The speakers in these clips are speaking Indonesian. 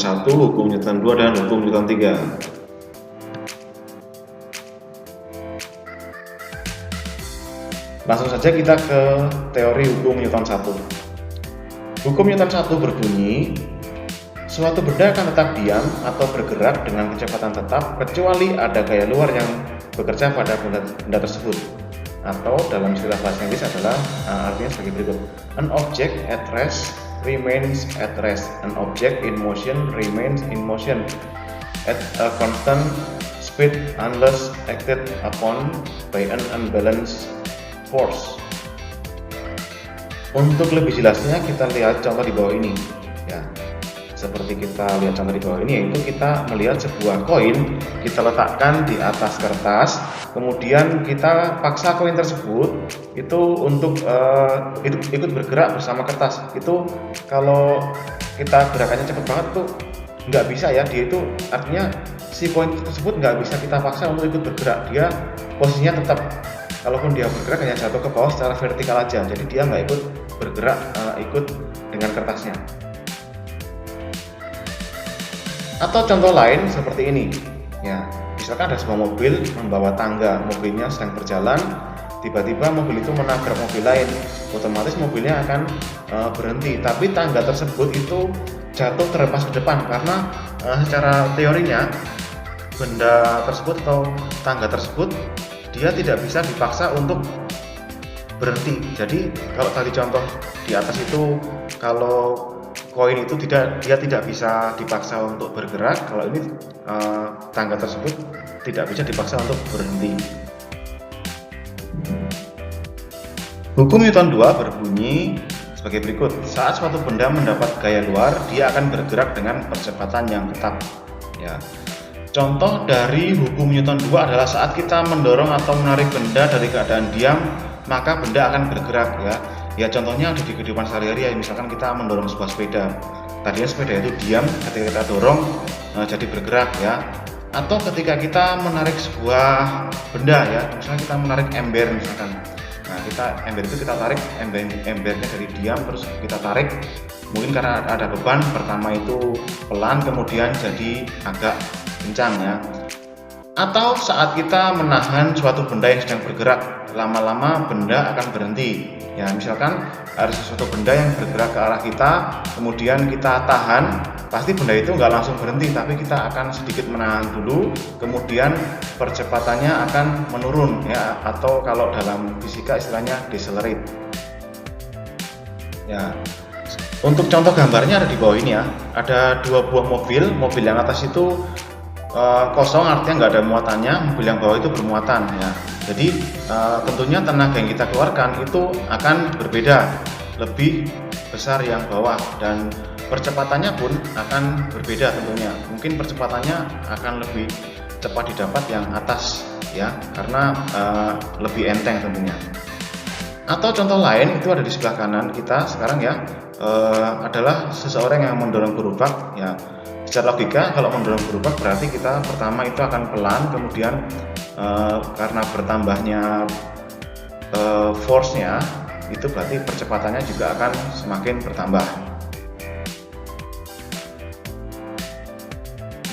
1, hukum Newton 2, dan hukum Newton 3. Langsung saja kita ke teori hukum Newton 1. Hukum Newton 1 berbunyi, suatu benda akan tetap diam atau bergerak dengan kecepatan tetap kecuali ada gaya luar yang bekerja pada benda tersebut. Atau dalam istilah bahasa Inggris adalah artinya sebagai berikut: an object at rest remains at rest, an object in motion remains in motion at a constant speed unless acted upon by an unbalanced force. Untuk lebih jelasnya kita lihat contoh di bawah ini ya. Seperti kita lihat contoh di bawah ini, yaitu kita melihat sebuah koin, kita letakkan di atas kertas, kemudian kita paksa koin tersebut itu untuk ikut bergerak bersama kertas. Itu kalau kita gerakannya cepat banget tuh nggak bisa ya, dia itu artinya si koin tersebut nggak bisa kita paksa untuk ikut bergerak, dia posisinya tetap, kalaupun dia bergerak hanya jatuh ke bawah secara vertikal aja, jadi dia nggak ikut bergerak ikut dengan kertasnya. Atau contoh lain seperti ini ya, misalkan ada sebuah mobil membawa tangga, mobilnya sedang berjalan, tiba-tiba mobil itu menabrak mobil lain, otomatis mobilnya akan berhenti, tapi tangga tersebut itu jatuh terlepas ke depan karena secara teorinya benda tersebut atau tangga tersebut dia tidak bisa dipaksa untuk berhenti. Jadi kalau tadi contoh di atas itu, kalau koin itu dia tidak bisa dipaksa untuk bergerak, kalau ini tangga tersebut tidak bisa dipaksa untuk berhenti. Hukum Newton 2 berbunyi sebagai berikut: saat suatu benda mendapat gaya luar, dia akan bergerak dengan percepatan yang tetap ya. Contoh dari hukum Newton 2 adalah saat kita mendorong atau menarik benda dari keadaan diam, maka benda akan bergerak ya. Ya contohnya di kehidupan sehari-hari ya, misalkan kita mendorong sebuah sepeda. Tadinya sepeda itu diam, ketika kita dorong jadi bergerak ya. Atau ketika kita menarik sebuah benda ya, misalnya kita menarik ember misalkan. Nah, ember itu kita tarik, embernya dari diam terus kita tarik. Mungkin karena ada beban, pertama itu pelan kemudian jadi agak kencang ya. Atau saat kita menahan suatu benda yang sedang bergerak, lama-lama benda akan berhenti. Ya, misalkan ada sesuatu benda yang bergerak ke arah kita, kemudian kita tahan, pasti benda itu nggak langsung berhenti, tapi kita akan sedikit menahan dulu, kemudian percepatannya akan menurun ya, atau kalau dalam fisika istilahnya decelerate. Ya. Untuk contoh gambarnya ada di bawah ini ya. Ada dua buah mobil yang atas itu kosong, artinya nggak ada muatannya, mobil yang bawah itu bermuatan ya. Jadi tentunya tenaga yang kita keluarkan itu akan berbeda, lebih besar yang bawah, dan percepatannya pun akan berbeda tentunya. Mungkin percepatannya akan lebih cepat didapat yang atas ya, karena lebih enteng tentunya. Atau contoh lain itu ada di sebelah kanan kita sekarang ya, adalah seseorang yang mendorong gerobak ya. Secara logika kalau mendorong gerobak berarti kita pertama itu akan pelan, kemudian karena bertambahnya force-nya itu berarti percepatannya juga akan semakin bertambah.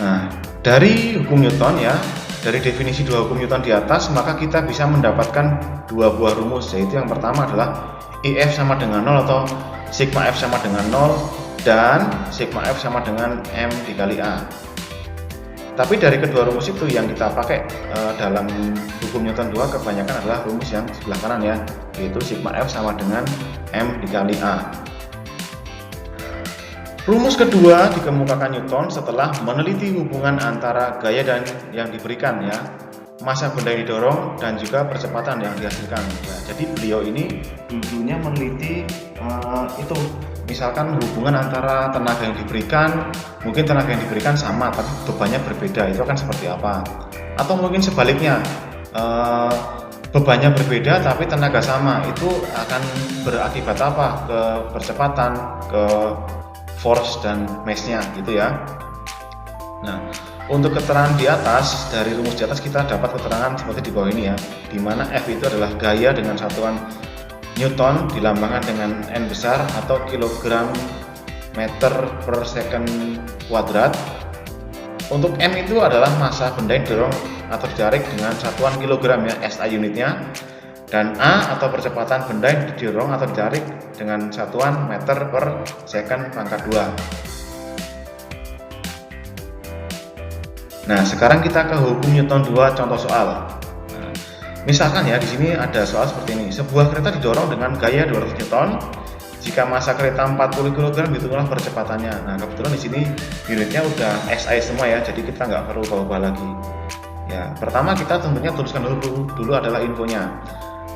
Nah, dari hukum Newton ya, dari definisi dua hukum Newton di atas, maka kita bisa mendapatkan dua buah rumus, yaitu yang pertama adalah IF sama dengan 0 atau sigma F sama dengan 0 dan sigma F sama dengan M dikali A. Tapi dari kedua rumus itu yang kita pakai dalam hukum Newton 2 kebanyakan adalah rumus yang sebelah kanan ya, yaitu sigma F sama dengan M dikali A. Rumus kedua dikemukakan Newton setelah meneliti hubungan antara gaya dan yang diberikan ya, massa benda yang didorong dan juga percepatan yang dihasilkan ya. Jadi beliau ini dulunya meneliti itu, misalkan hubungan antara tenaga yang diberikan, mungkin tenaga yang diberikan sama tapi bebannya berbeda, itu akan seperti apa. Atau mungkin sebaliknya, bebannya berbeda tapi tenaga sama, itu akan berakibat apa ke percepatan, ke force dan mass-nya gitu ya. Nah, untuk keterangan di atas, dari rumus di atas kita dapat keterangan seperti di bawah ini ya, di mana F itu adalah gaya dengan satuan Newton dilambangkan dengan N besar atau kilogram meter per second kuadrat. Untuk M itu adalah massa benda yang didorong atau ditarik dengan satuan kilogram ya, SI unitnya. Dan A atau percepatan benda yang didorong atau ditarik dengan satuan meter per second pangkat 2. Nah, sekarang kita ke hukum Newton 2 contoh soal. Nah, misalkan ya di sini ada soal seperti ini. Sebuah kereta didorong dengan gaya 200 Newton. Jika massa kereta 40 kg, hitunglah percepatannya. Nah, kebetulan di sini unitnya udah SI semua ya, jadi kita nggak perlu bawa lagi. Ya, pertama kita tentunya tuliskan dulu adalah infonya.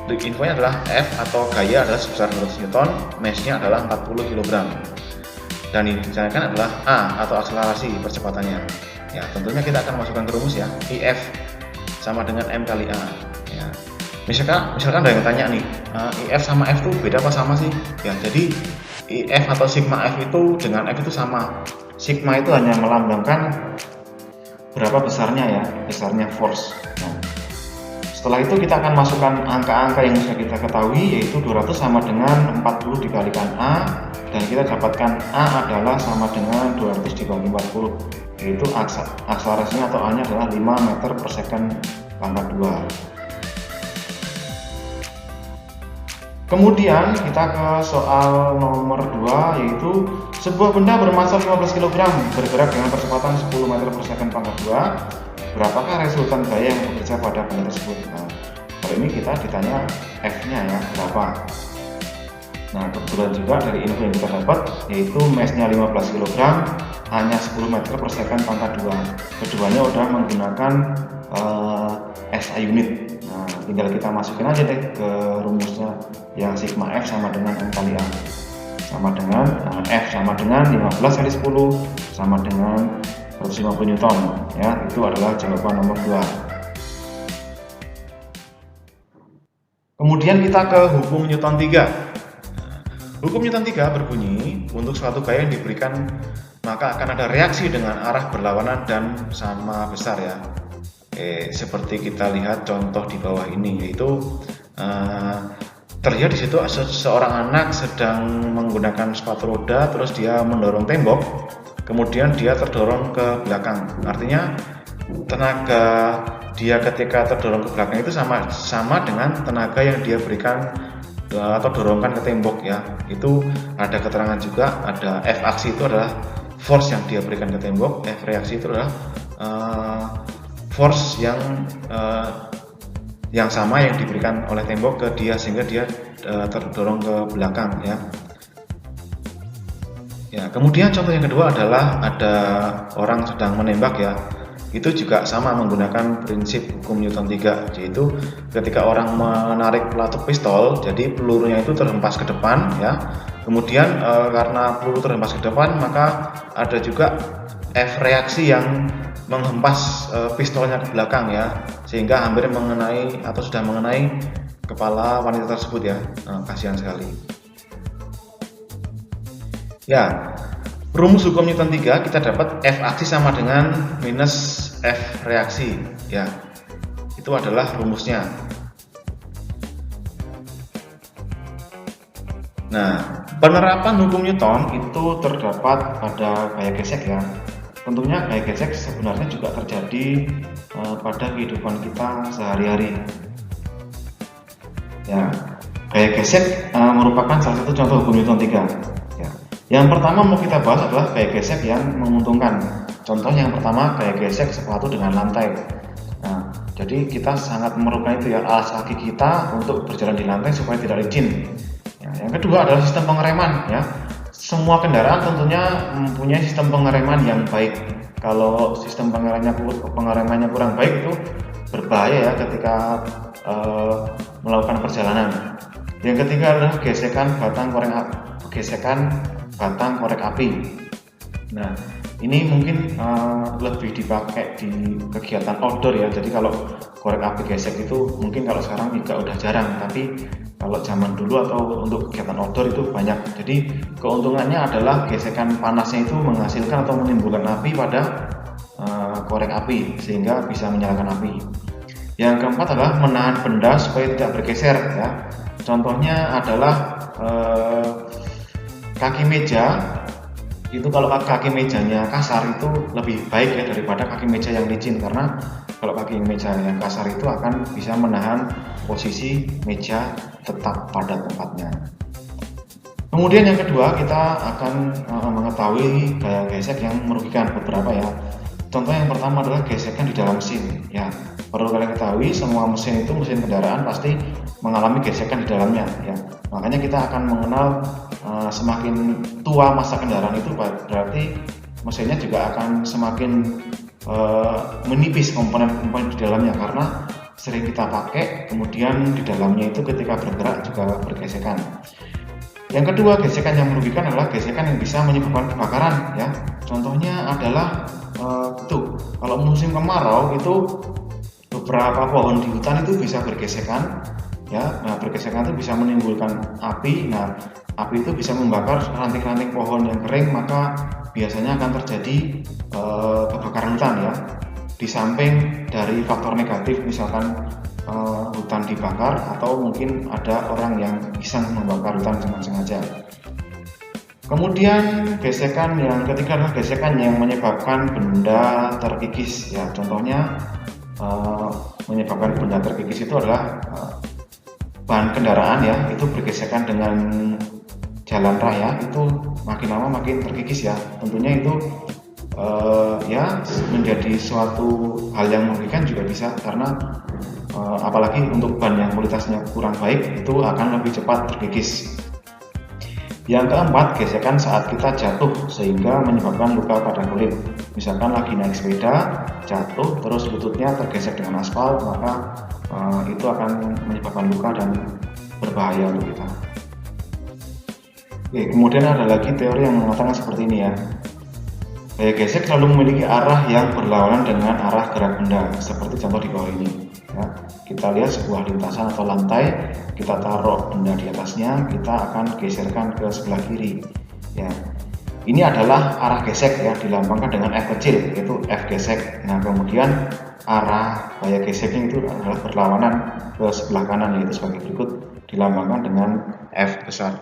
Infonya adalah F atau gaya adalah sebesar 200 Newton, mass-nya adalah 40 kg. Dan ini dicanangkan adalah A atau akselerasi percepatannya. Ya, tentunya kita akan masukkan ke rumus ya. IF sama dengan M kali A. Ya. Misalkan ada yang tanya nih, IF sama F itu beda apa sama sih? Ya, jadi IF atau sigma F itu dengan F itu sama. Sigma itu hanya melambangkan berapa besarnya ya, besarnya force. Nah, setelah itu kita akan masukkan angka-angka yang sudah kita ketahui, yaitu 200 sama dengan 40 dikalikan A, dan kita dapatkan A adalah sama dengan 200 dibagi 40, yaitu akselerasinya atau A nya adalah 5 meter per second pangkat 2. Kemudian kita ke soal nomor 2, yaitu sebuah benda bermassa 15 kg bergerak dengan percepatan 10 meter per second pangkat 2. Berapakah resultan gaya yang bekerja pada benda tersebut? Nah, kalau ini kita ditanya F-nya ya, berapa? Nah, kebetulan juga dari info yang kita dapat, yaitu mass-nya 15 kg, hanya 10 meter per second pangkat 2. Keduanya udah menggunakan SI unit. Nah, tinggal kita masukin aja deh ke rumusnya yang sigma F sama dengan M kali A, sama dengan F sama dengan 15 kali 10 sama dengan 150 Newton ya. Itu adalah jawaban nomor 2. Kemudian kita ke hukum Newton 3. Hukum Newton 3 berbunyi, untuk suatu gaya yang diberikan maka akan ada reaksi dengan arah berlawanan dan sama besar ya. Seperti kita lihat contoh di bawah ini, yaitu terlihat di situ seorang anak sedang menggunakan sepatu roda, terus dia mendorong tembok, kemudian dia terdorong ke belakang. Artinya tenaga dia ketika terdorong ke belakang itu sama dengan tenaga yang dia berikan atau dorongkan ke tembok ya. Itu ada keterangan juga, ada F aksi itu adalah force yang dia berikan ke tembok, F reaksi itu adalah force yang sama yang diberikan oleh tembok ke dia sehingga dia terdorong ke belakang ya. Ya, kemudian contoh yang kedua adalah ada orang sedang menembak ya. Itu juga sama menggunakan prinsip hukum Newton 3, yaitu ketika orang menarik pelatuk pistol, jadi pelurunya itu terhempas ke depan ya. Kemudian karena peluru terhempas ke depan, maka ada juga F reaksi yang menghempas pistolnya ke belakang ya, sehingga hampir mengenai atau sudah mengenai kepala wanita tersebut ya. Kasihan sekali. Ya, rumus hukum Newton 3 kita dapat F aksi sama dengan minus F reaksi ya. Itu adalah rumusnya. Nah, penerapan hukum Newton itu terdapat pada gaya gesek ya. Tentunya gaya gesek sebenarnya juga terjadi pada kehidupan kita sehari-hari. Ya, gaya gesek merupakan salah satu contoh hukum Newton 3. Ya. Yang pertama mau kita bahas adalah gaya gesek yang menguntungkan. Contoh yang pertama, gaya gesek sepatu dengan lantai. Nah, jadi kita sangat memerlukan itu ya, alas kaki kita untuk berjalan di lantai supaya tidak licin. Ya, yang kedua adalah sistem pengereman ya. Semua kendaraan tentunya mempunyai sistem pengereman yang baik. Kalau sistem pengeremannya kurang baik itu berbahaya ya ketika melakukan perjalanan. Yang ketiga adalah gesekan batang korek api. Nah, ini mungkin lebih dipakai di kegiatan outdoor ya. Jadi kalau korek api gesek itu mungkin kalau sekarang juga udah jarang, tapi kalau zaman dulu atau untuk kegiatan outdoor itu banyak. Jadi keuntungannya adalah gesekan panasnya itu menghasilkan atau menimbulkan api pada korek api sehingga bisa menyalakan api. Yang keempat adalah menahan benda supaya tidak bergeser ya. Contohnya adalah kaki meja itu kalau kaki mejanya kasar itu lebih baik ya daripada kaki meja yang licin, karena kalau kaki meja yang kasar itu akan bisa menahan posisi meja tetap pada tempatnya. Kemudian yang kedua, kita akan mengetahui gaya gesek yang merugikan beberapa ya. Contoh yang pertama adalah gesekan di dalam mesin ya. Perlu kalian ketahui, semua mesin itu, mesin kendaraan pasti mengalami gesekan di dalamnya ya. Makanya kita akan mengenal semakin tua masa kendaraan itu berarti mesinnya juga akan semakin menipis komponen-komponen di dalamnya, karena sering kita pakai, kemudian di dalamnya itu ketika bergerak juga bergesekan. Yang kedua, gesekan yang merugikan adalah gesekan yang bisa menyebabkan kebakaran ya. Contohnya adalah kalau musim kemarau itu beberapa pohon di hutan itu bisa bergesekan ya. Nah, bergesekan itu bisa menimbulkan api. Nah, api itu bisa membakar ranting-ranting pohon yang kering, maka biasanya akan terjadi kebakaran hutan ya. Di samping dari faktor negatif, misalkan hutan dibakar, atau mungkin ada orang yang iseng membakar hutan dengan sengaja. Kemudian gesekan yang ketiga adalah gesekan yang menyebabkan benda terkikis ya. Contohnya menyebabkan benda terkikis itu adalah bahan kendaraan ya, itu bergesekan dengan jalan raya, itu makin lama makin terkikis ya. Tentunya itu ya menjadi suatu hal yang merugikan juga bisa, karena apalagi untuk ban yang kualitasnya kurang baik itu akan lebih cepat terkikis. Yang keempat, gesekan saat kita jatuh sehingga menyebabkan luka pada kulit. Misalkan lagi naik sepeda, jatuh, terus lututnya tergesek dengan aspal, maka itu akan menyebabkan luka dan berbahaya untuk kita. Oke, kemudian ada lagi teori yang mengatakan seperti ini ya. Gaya gesek selalu memiliki arah yang berlawanan dengan arah gerak benda, seperti contoh di bawah ini. Ya, kita lihat sebuah lintasan atau lantai, kita taruh benda di atasnya, kita akan geserkan ke sebelah kiri. Ya, ini adalah arah gesek ya, dilambangkan dengan F kecil, yaitu F gesek. Nah, kemudian arah gaya geseknya itu adalah berlawanan ke sebelah kanan, yaitu sebagai berikut, dilambangkan dengan F besar.